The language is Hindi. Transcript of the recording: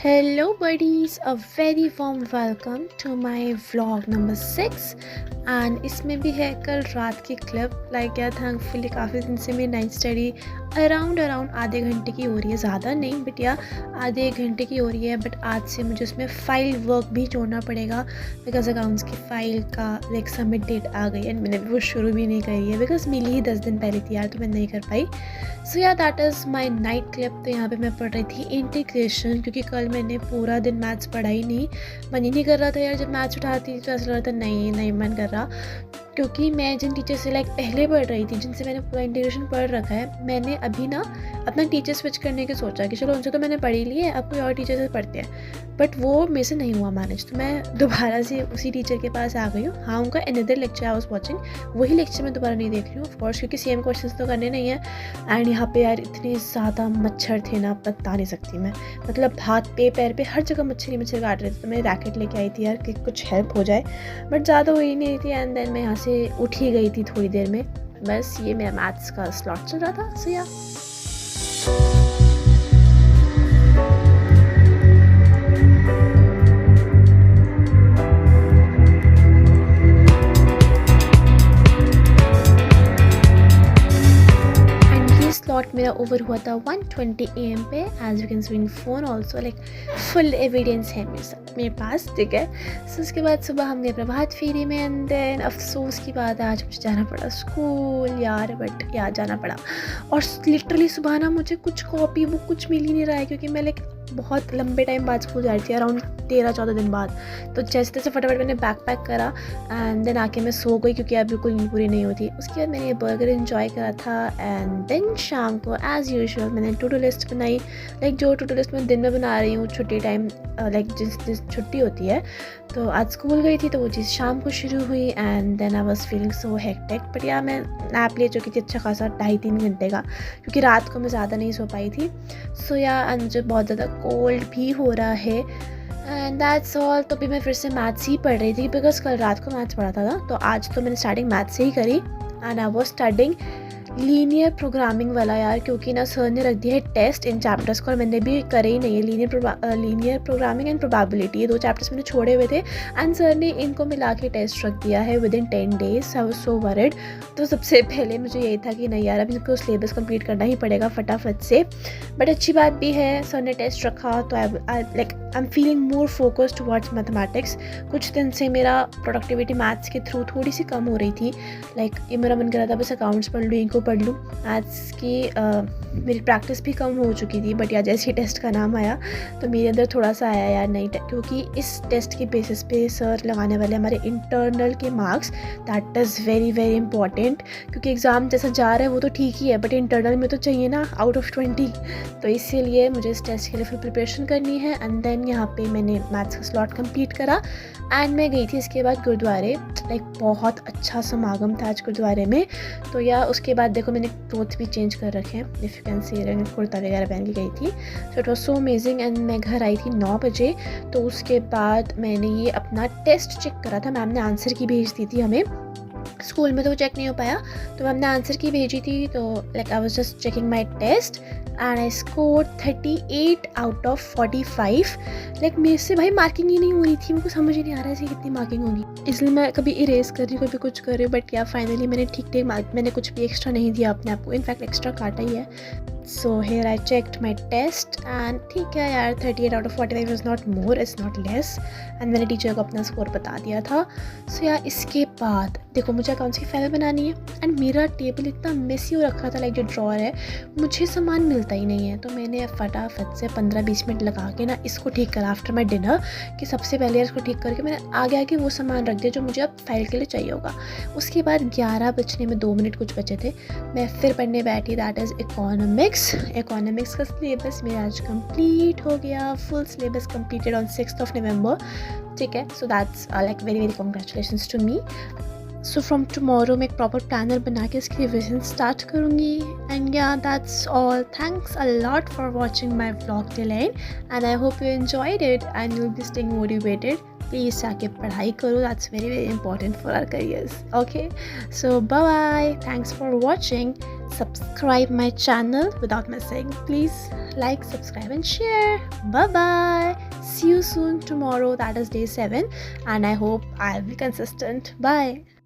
Hello, buddies. A very warm welcome to my vlog number 6 and इसमें भी है कल रात की क्लिप लाइक या थैंकफुली काफ़ी दिन से मेरी नाइट स्टडी अराउंड आधे घंटे की हो रही है, ज़्यादा नहीं बट या आधे एक घंटे की हो रही है। बट आज से मुझे उसमें फ़ाइल वर्क भी जोड़ना पड़ेगा बिकॉज अकाउंट्स की फ़ाइल का लाइक सबमिट डेट आ गई एंड मैंने वो शुरू भी नहीं करी है बिकॉज मिली ही 10 दिन पहले थी यार, तो मैं नहीं कर पाई। सो या that is my night clip. तो यहाँ पे मैं पढ़ रही थी इंटीग्रेशन क्योंकि कल मैंने पूरा दिन मैथ्स पढ़ा ही नहीं, मन ही नहीं कर रहा था यार। जब मैथ्स उठाती थी तो ऐसा लग रहा था नहीं मन कर रहा, क्योंकि मैं जिन टीचर से लाइक पहले पढ़ रही थी, जिनसे मैंने पूरा इंटीग्रेशन पढ़ रखा है, मैंने अभी ना अपना टीचर स्विच करने के सोचा कि चलो उनसे तो मैंने पढ़ी ली है, अब कोई और टीचर से पढ़ते हैं। बट वो मेरे से नहीं हुआ मैनेज, तो मैं दोबारा से उसी टीचर के पास आ गई हूँ। हाँ, उनका another lecture I was watching, वही लेक्चर मैं दोबारा नहीं देख रही हूँ ऑफकोर्स, क्योंकि सेम क्वेश्चंस तो करने नहीं है। एंड यहाँ पे यार इतने ज़्यादा मच्छर थे ना, बता नहीं सकती मैं। मतलब हाथ पे पैर पे हर जगह मच्छर काट रहे थे, तो मैं रैकेट लेके आई थी यार कि कुछ हेल्प हो जाए, बट ज़्यादा हो ही नहीं थी। एंड देन मैं यहाँ से उठ ही गई थी थोड़ी देर में। बस ये मेरा मैथ्स का स्लॉट चल रहा था। सो या स्लॉट मेरा ओवर हुआ था 1:20 AM पे। As you can see in phone also like full evidence है मेरे पास, ठीक है। सो उसके बाद सुबह हम गए प्रभात फेरी में एंड देन अफसोस की बात है आज मुझे जाना पड़ा स्कूल यार, बट यार जाना पड़ा। और लिटरली सुबह ना मुझे कुछ कॉपी बुक कुछ मिल ही नहीं रहा है, क्योंकि मैं लाइक बहुत लंबे टाइम बाद स्कूल जा रही थी, अराउंड 13-14 दिन बाद। तो जैसे तैसे फटाफट मैंने बैग पैक करा एंड देन आके मैं सो गई, क्योंकि अब बिल्कुल नींद पूरी नहीं होती। उसके बाद मैंने ये बर्गर एंजॉय करा था एंड देन शाम को एज़ यूजुअल मैंने टू डू लिस्ट बनाई, लाइक जो टू डू लिस्ट मैं दिन में बना रही हूँ छुट्टी टाइम, लाइक जिस छुट्टी होती है। तो आज स्कूल गई थी तो वो चीज़ शाम को शुरू हुई and then I was feeling so hectic. But यार मैं नैप ले चुकी थी अच्छा खासा 2.5-3 घंटे का, क्योंकि रात को मैं ज़्यादा नहीं सो पाई थी। सो यार मुझे बहुत ज़्यादा कोल्ड भी हो रहा है एंड दैट्स ऑल। तो भी मैं फिर से मैथ्स ही पढ़ रही थी बिकॉज कल रात को मैथ्स पढ़ा था ना, तो आज तो मैंने स्टार्टिंग मैथ्स से ही करी and I was studying linear programming वाला यार, क्योंकि ना सर ने रख दिया है टेस्ट इन चैप्टर्स को और मैंने भी करे ही नहीं है। लीनियर प्रोग्रामिंग एंड प्रोबेबिलिटी, ये 2 चैप्टर्स मैंने छोड़े हुए थे एंड सर ने इनको मिला के टेस्ट रख दिया है with in 10 days। I was so worried. तो सबसे पहले मुझे यही था कि नहीं यार अब इनको सिलेबस कंप्लीट करना ही पड़ेगा फटाफट से। बट अच्छी बात भी है सर ने टेस्ट रखा, तो I am feeling more focused towards mathematics. कुछ दिन से मेरा प्रोडक्टिविटी मैथ्स के थ्रू थोड़ी सी कम हो रही थी, लाइक ये मेरा मन कर रहा था बस अकाउंट्स पढ़ लूँ, इनको पढ़ लूँ। मैथ्स की मेरी प्रैक्टिस भी कम हो चुकी थी, बट यार जैसे ही टेस्ट का नाम आया तो मेरे अंदर थोड़ा सा आया यार नहीं, क्योंकि इस टेस्ट के बेसिस पे सर लगाने वाले हमारे इंटरनल के marks, that is very very important. क्योंकि एग्ज़ाम जैसा जा रहा है वो तो ठीक ही है, बट इंटरनल में तो चाहिए ना आउट ऑफ 20। तो इसीलिए मुझे इस टेस्ट के लिए फिर प्रिपरेशन करनी है एंड देन यहाँ पे मैंने मैथ्स का स्लॉट कंप्लीट करा एंड मैं गई थी इसके बाद गुरुद्वारे। लाइक बहुत अच्छा समागम था आज गुरुद्वारे में। तो या उसके बाद देखो मैंने क्लोथ भी चेंज कर रखे हैं, इफ़ यू कैन सी, रंग कुर्ता वगैरह पहन के गई थी। So it was so amazing and मैं घर आई थी 9 बजे। तो उसके बाद मैंने ये अपना टेस्ट चेक करा था, मैम ने आंसर की भेज दी थी हमें, स्कूल में तो वो चेक नहीं हो पाया, तो मैम ने आंसर की भेजी थी। तो like I was just checking my test and I score 38 out of 45। Like मेरे से भाई मार्किंग ही नहीं हो रही थी, मेरे को समझ ही नहीं आ रहा है कितनी मार्किंग होगी, इसलिए मैं कभी इरेज कर रही हूँ कभी कुछ कर रही हूँ। बट या फाइनली मैंने ठीक मार्क, मैंने कुछ भी एक्स्ट्रा नहीं दिया अपने आप को, इनफैक्ट एक्स्ट्रा काटा ही है। So here I checked my test and ठीक है यार 38 out of 45 is not more, is not less. And मैंने टीचर को अपना स्कोर बता दिया था। सो यार इसके बाद देखो मुझे अकाउंट्स की फाइल बनानी है एंड मेरा टेबल इतना मेसी हो रखा था, लाइक जो ड्रॉर है मुझे सामान मिलता ही नहीं है। तो मैंने फटाफट से 15-20 मिनट लगा के ना इसको ठीक करा आफ्टर माई डिनर, कि सबसे पहले इसको ठीक करके मैंने आगे वो सामान रख दिया जो मुझे अब फाइल के लिए चाहिए होगा। उसके बाद 11 बजने में 2 मिनट कुछ बचे थे, मैं फिर पढ़ने बैठी, दैट इज़ इकोनॉमिक्स का सिलेबस मेरा आज कंप्लीट हो गया, full syllabus completed on 6 November, ठीक है। So that's like very very congratulations to me. So from tomorrow मैं एक प्रॉपर प्लानर बना के इसकी रिविजन स्टार्ट करूँगी and yeah that's all. Thanks a lot for watching my vlog till end I hope you enjoyed it and you will be staying motivated. Please जाके पढ़ाई करो, that's very very important for our careers. Okay, so bye bye, thanks for watching. Subscribe my channel without missing. Please like, subscribe and share. Bye bye. See you soon tomorrow, that is day 7, and I hope I'll be consistent. Bye.